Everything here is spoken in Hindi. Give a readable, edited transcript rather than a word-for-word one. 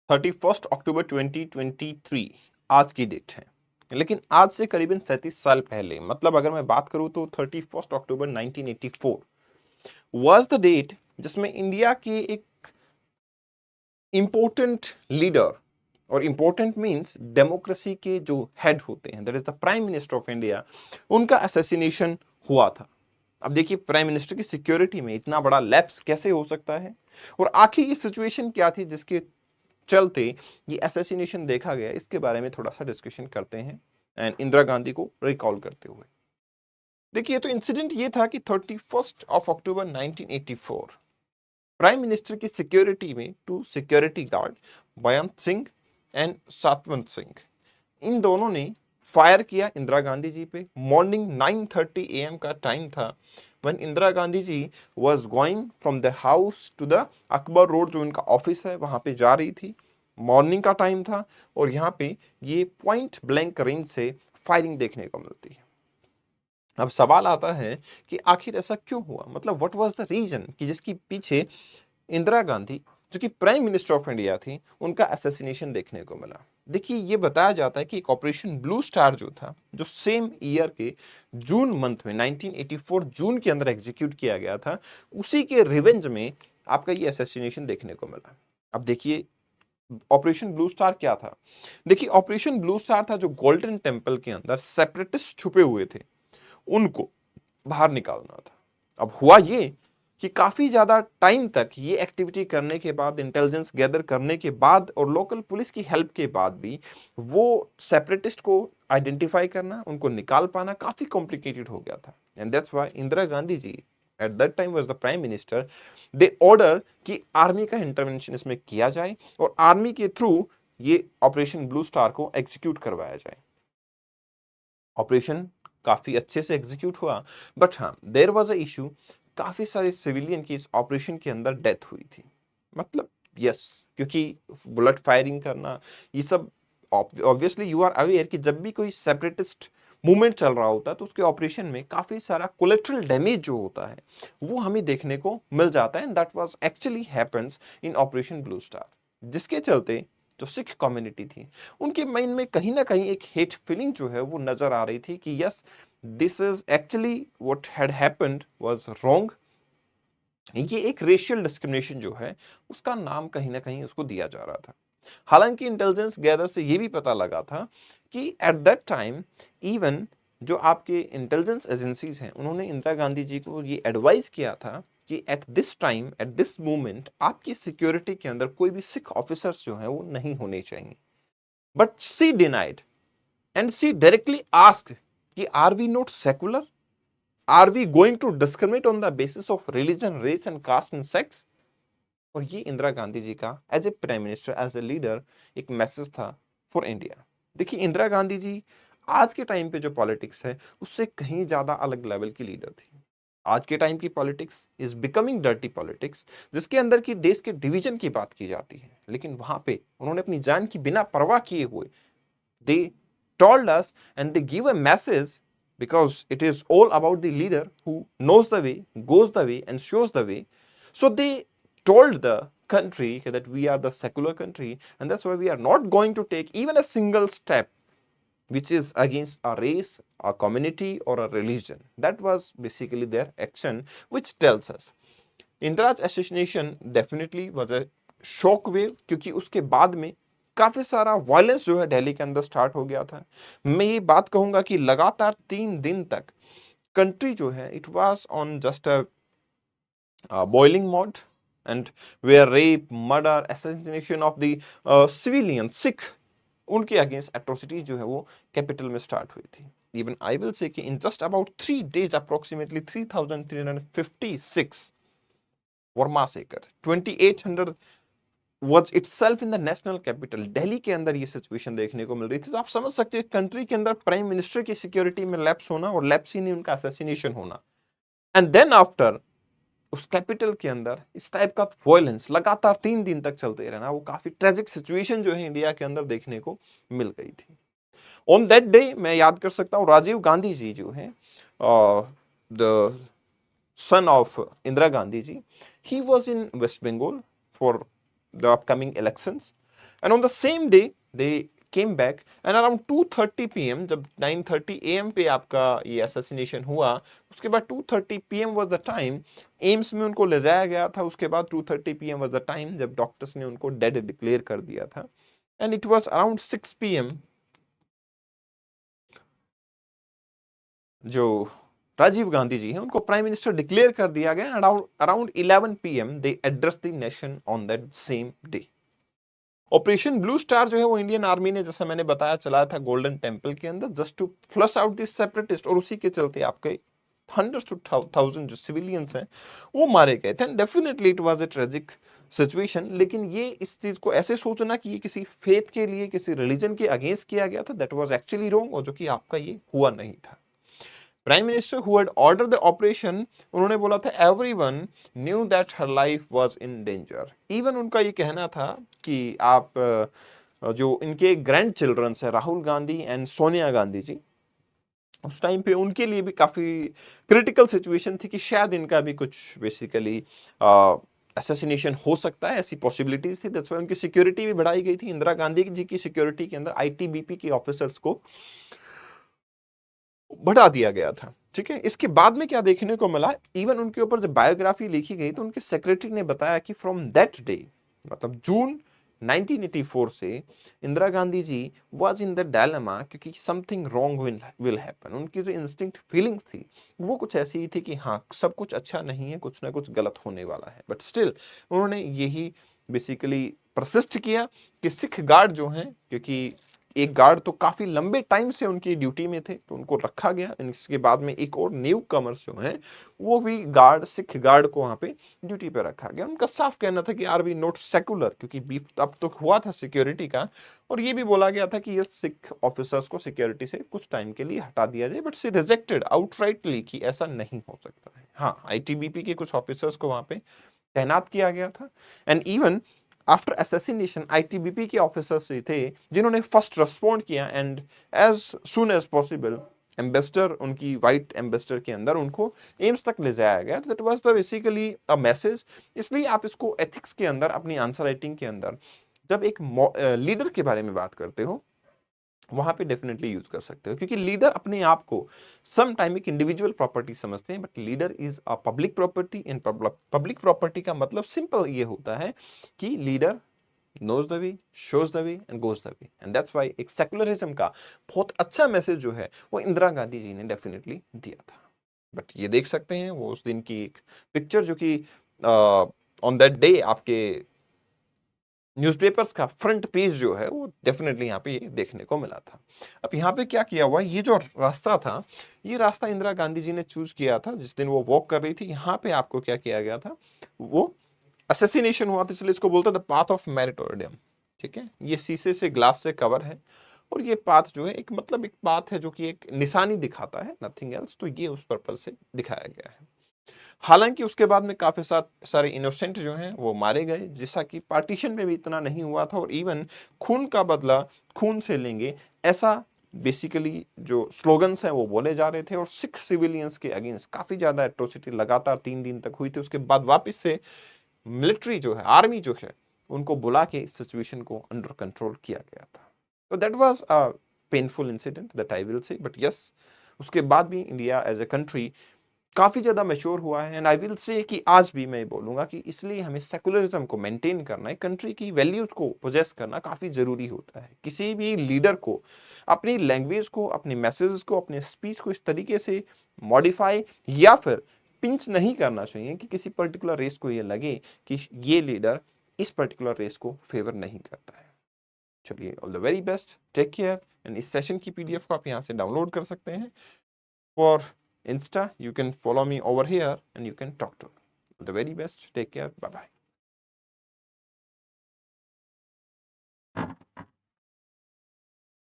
31 अक्टूबर 2023 आज की डेट है। लेकिन आज से करीबन 37 साल पहले, मतलब अगर मैं बात करूं तो 31 अक्टूबर 1984 वाज द डेट जिसमें इंडिया के एक इंपॉर्टेंट लीडर, और इंपॉर्टेंट मींस डेमोक्रेसी के जो हेड होते हैं, that is the prime minister of India, उनका असैसिनेशन हुआ था। अब देखिए, प्राइम मिनिस्टर की सिक्योरिटी में इतना बड़ा लैप्स कैसे हो सकता है, और आखिर ये सिचुएशन क्या थी जिसके चलते ये असैसिनेशन देखा गया, इसके बारे में थोड़ा सा डिस्कशन करते हैं एंड इंदिरा गांधी को रिकॉल करते हुए। देखिए, तो इंसिडेंट ये था कि 31 अक्टूबर 1984 प्राइम मिनिस्टर की सिक्योरिटी में two security guard Beant Singh and Satwant Singh, इन दोनों ने फायर किया इंदिरा गांधी जी पे। मॉर्निंग 9:30 AM का टाइम था when Indira Gandhi ji was going from their house to the Akbar road, जो इनका ऑफिस है, वहां पे जा रही थी। मॉर्निंग का टाइम था और यहाँ पे ये पॉइंट ब्लैंक रेंज से फायरिंग देखने को मिलती है। अब सवाल आता है कि आखिर ऐसा क्यों हुआ, मतलब व्हाट वाज द रीजन कि जिसके पीछे इंदिरा गांधी, जो कि प्राइम मिनिस्टर ऑफ इंडिया थी, उनका असैसिनेशन देखने को मिला। देखिए, ये बताया जाता है कि एक ऑपरेशन ब्लू स्टार जो था, जो सेम ईयर के जून मंथ में 1984 जून के अंदर एग्जीक्यूट किया गया था, उसी के रिवेंज में आपका ये असैसिनेशन देखने को मिला। अब देखिए, ऑपरेशन ब्लू स्टार क्या था। देखिए, ऑपरेशन ब्लू स्टार था जो गोल्डन टेम्पल के अंदर सेपरेटिस्ट छुपे हुए थे, उनको बाहर निकालना था। अब हुआ ये कि काफी ज्यादा टाइम तक ये एक्टिविटी करने के बाद, इंटेलिजेंस गैदर करने के बाद और लोकल पुलिस की हेल्प के बाद भी वो सेपरेटिस्ट को आइडेंटिफाई करना, उनको निकाल पाना काफी कॉम्प्लिकेटेड हो गया था। And that's why Indira Gandhi ji at that time was the prime minister, they order कि आर्मी का इंटरवेंशन इसमें किया जाए और आर्मी के थ्रू ये ऑपरेशन ब्लू स्टार को एग्जीक्यूट करवाया जाए। ऑपरेशन काफी अच्छे से एग्जीक्यूट हुआ, बट हाँ, देयर वाज अ इशू। काफी सारे सिविलियन की इस ऑपरेशन के अंदर डेथ हुई थी। मतलब यस, क्योंकि बुलेट फायरिंग करना, ये सब ऑब्वियसली यू आर अवेयर कि जब भी कोई सेपरेटिस्ट मूवमेंट चल रहा होता है तो उसके ऑपरेशन में काफी सारा कोलेटरल डैमेज जो होता है वो हमें देखने को मिल जाता है। And that was actually happens in operation blue star, जिसके चलते जो सिख कम्युनिटी थी, उनके माइंड में कहीं ना कहीं एक हेट फीलिंग जो है वो नजर आ रही थी कि yes, this is actually what had happened was wrong. ये एक रेशियल डिस्क्रिमिनेशन जो है उसका नाम कहीं ना कहीं उसको दिया जा रहा था। हालांकि इंटेलिजेंस गैदर से ये भी पता लगा था कि एट दैट टाइम इवन जो आपके इंटेलिजेंस एजेंसीज हैं, उन्होंने इंदिरा गांधी जी को ये एडवाइस किया था कि at this time, at this moment, आपकी सिक्योरिटी के अंदर कोई भी सिख ऑफिसर्स जो हैं वो नहीं होने चाहिए। But she denied and she directly asked कि are we not secular, are we going to discriminate on the basis of religion, race and caste and sex. और ये इंदिरा गांधी जी का as a prime minister, as a leader, एक मैसेज था फॉर इंडिया। देखिए, इंदिरा गांधी जी आज के टाइम पे जो पॉलिटिक्स है उससे कहीं ज्यादा अलग लेवल की लीडर थी। आज के टाइम की politics is becoming dirty politics, जिसके अंदर की देश के डिवीजन की बात की जाती है, लेकिन वहां पे उन्होंने अपनी जान की बिना परवाह किए हुए they told us and they give a message, because it is all about the leader who knows the way, goes the way and shows the way. So they told the country that we are the secular country and that's why we are not going to take even a single step which is against a race, a community or a religion. That was basically their action, which tells us Indira's association definitely was a shock wave, क्योंकि उसके बाद में काफी सारा वायलेंस जो है दिल्ली के अंदर स्टार्ट हो गया था। मैं ये बात कहूंगा कि लगातार 3 दिन तक कंट्री जो है it was on just a boiling mode, and where rape, murder, assassination of the civilian Sikh, उनके अगेंस्ट एट्रोसिटी जो है वो कैपिटल में स्टार्ट हुई थी। इवन आई विल से कि in just about 3 days approximately 3,356 were massacred. 2,800 was itself in the national capital. Delhi के अंदर ये सिचुएशन देखने को मिल रही थी। तो आप समझ सकते हैं कंट्री के अंदर प्राइम मिनिस्टर की सिक्योरिटी में लैप्स होना और लैप्स ही नहीं उनका असैसिनेशन होना, एंड देन आफ्टर उस कैपिटल के अंदर इस टाइप का वायलेंस लगातार 3 दिन तक चलते रहना, वो काफी ट्रेजिक सिचुएशन जो है इंडिया के अंदर देखने को मिल गई थी। ऑन दैट डे मैं याद कर सकता हूँ राजीव गांधी जी जो है, the son of Indira Gandhi ji, he was in West Bengal for the upcoming elections. And on the same day they came back and around 2:30 PM, जब 9:30 AM पे आपका ये असैसिनेशन हुआ, उसके बाद 2:30 PM was the time AIIMS में उनको ले जाया गया था। उसके बाद 2:30 PM वाज द टाइम जब डॉक्टर्स ने उनको डेड डिक्लेयर कर दिया था। And it was around 6 PM जो राजीव गांधी जी हैं उनको प्राइम मिनिस्टर डिक्लेयर कर दिया गया। Around 11 PM they address the nation on that same day. Operation blue star जो है वो इंडियन आर्मी ने, जैसा मैंने बताया, चलाया था गोल्डन टेम्पल के अंदर just to flush out this separatist, और उसी के चलते आपके हंड्रेड्स टू थाउजेंड जो सिविलियंस हैं वो मारे गए थे। Definitely it was a tragic situation, लेकिन ये इस चीज को ऐसे सोचना कि ये किसी फेथ के लिए, किसी रिलीजन के अगेंस्ट किया गया था, दैट वाज एक्चुअली रॉन्ग, और जो कि आपका ये हुआ नहीं था। Prime minister who had order the operation, उन्होंने बोला था everyone knew that her life was in danger. Even उनका ये कहना था कि आप जो इनके ग्रैंड चिल्ड्रन है राहुल गांधी एंड सोनिया गांधी जी, उस टाइम पे उनके लिए भी काफी क्रिटिकल सिचुएशन थी कि शायद इनका भी कुछ बेसिकली असैसिनेशन हो सकता है, ऐसी पॉसिबिलिटीज थी। दैट्स व्हाई उनकी सिक्योरिटी भी बढ़ाई गई थी। इंदिरा गांधी जी की सिक्योरिटी के अंदर आईटीबीपी के ऑफिसर्स को बढ़ा दिया गया था। ठीक है, इसके बाद में क्या देखने को मिला, इवन उनके ऊपर जब बायोग्राफी लिखी गई तो उनके सेक्रेटरी ने बताया कि फ्रॉम दैट डे, मतलब जून 1984 से इंदिरा गांधी जी वाज इन द डायलेमा, क्योंकि समथिंग रॉन्ग विल हैपन। उनकी जो इंस्टिंक्ट फीलिंग्स थी वो कुछ ऐसी ही थी कि हाँ सब कुछ अच्छा नहीं है, कुछ ना कुछ गलत होने वाला है। बट स्टिल उन्होंने यही बेसिकली परसिस्ट किया कि सिख गार्ड जो हैं, क्योंकि एक गार्ड तो काफी लंबे टाइम से उनकी ड्यूटी में थे तो उनको रखा गया। इसके बाद में एक और न्यू कमर्स जो है वो भी गार्ड, सिख गार्ड को वहां पे ड्यूटी पे रखा गया। उनका साफ कहना था कि आर वी नॉट सेकुलर, क्योंकि बीफ अब तो हुआ था सिक्योरिटी का, और ये भी बोला गया था कि ये सिख ऑफिसर्स को सिक्योरिटी से कुछ टाइम के लिए हटा दिया जाए। बट सी रिजेक्टेड आउटराइटली कि ऐसा नहीं हो सकता है। हाँ, आईटीबीपी के कुछ ऑफिसर्स को वहां पे तैनात किया गया था। And even after assassination ITBP के ऑफिसर्स थे जिन्होंने फर्स्ट रिस्पॉन्ड किया, and as soon as possible ambassador, उनकी व्हाइट एम्बेसडर के अंदर उनको एम्स तक ले जाया गया। That was the basically a message. इसलिए आप इसको एथिक्स के अंदर, अपनी आंसर राइटिंग के अंदर जब एक लीडर के बारे में बात करते हो वहां पे डेफिनेटली यूज कर सकते हो, क्योंकि लीडर अपने आप को सम टाइम एक इंडिविजुअल प्रॉपर्टी समझते हैं, but leader is a public property. In public property का मतलब सिंपल ये होता है कि leader knows the way, shows the way and goes the way, and that's why एक सेकुलरिज्म का बहुत अच्छा मैसेज जो है वो इंदिरा गांधी जी ने डेफिनेटली दिया था। बट ये देख सकते हैं वो उस दिन की एक पिक्चर जो कि ऑन दैट डे आपके न्यूज़पेपर्स का फ्रंट पेज जो है वो डेफिनेटली यहाँ पे ये देखने को मिला था। अब यहाँ पे क्या किया हुआ, ये जो रास्ता था, ये रास्ता इंदिरा गांधी जी ने चूज किया था जिस दिन वो वॉक कर रही थी। यहाँ पे आपको क्या किया गया था, वो असैसिनेशन हुआ था, इसलिए इसको बोलते हैं द पाथ ऑफ मेरिटोरियम। ठीक है, ये शीशे से, ग्लास से कवर है, और ये पाथ जो है एक मतलब एक पाथ है जो कि एक निशानी दिखाता है, नथिंग एल्स। तो ये उस पर्पज से दिखाया गया है। हालांकि उसके बाद में काफी सारे इनोसेंट जो हैं वो मारे गए, जैसा कि पार्टीशन में भी इतना नहीं हुआ था। और इवन खून का बदला खून से लेंगे, ऐसा बेसिकली जो स्लोगन्स हैं वो बोले जा रहे थे। और सिख सिविलियंस के अगेंस्ट काफी ज्यादा एट्रोसिटी लगातार 3 दिन तक हुई थी। उसके बाद वापस से मिलिट्री जो है, आर्मी जो है, उनको बुला के इस सिचुएशन को अंडर कंट्रोल किया गया था। तो that was a painful incident that I will say, but yes, उसके बाद भी इंडिया एज ए कंट्री काफी ज्यादा मैच्योर हुआ है। एंड आई विल से कि आज भी मैं बोलूंगा कि इसलिए हमें सेकुलरिज्म को मेंटेन करना है, कंट्री की वैल्यूज को पोजेस करना काफी जरूरी होता है। किसी भी लीडर को अपनी लैंग्वेज को, अपने मैसेजेस को, अपने स्पीच को इस तरीके से मॉडिफाई या फिर पिंच नहीं करना चाहिए कि किसी पर्टिकुलर रेस को ये लगे कि ये लीडर इस पर्टिकुलर रेस को फेवर नहीं करता है। चलिए, all the very best, take care. And इस सेशन की पीडीएफ को आप यहाँ से डाउनलोड कर सकते हैं। For Insta, you can follow me over here and you can talk to me. All the very best. Take care. Bye bye.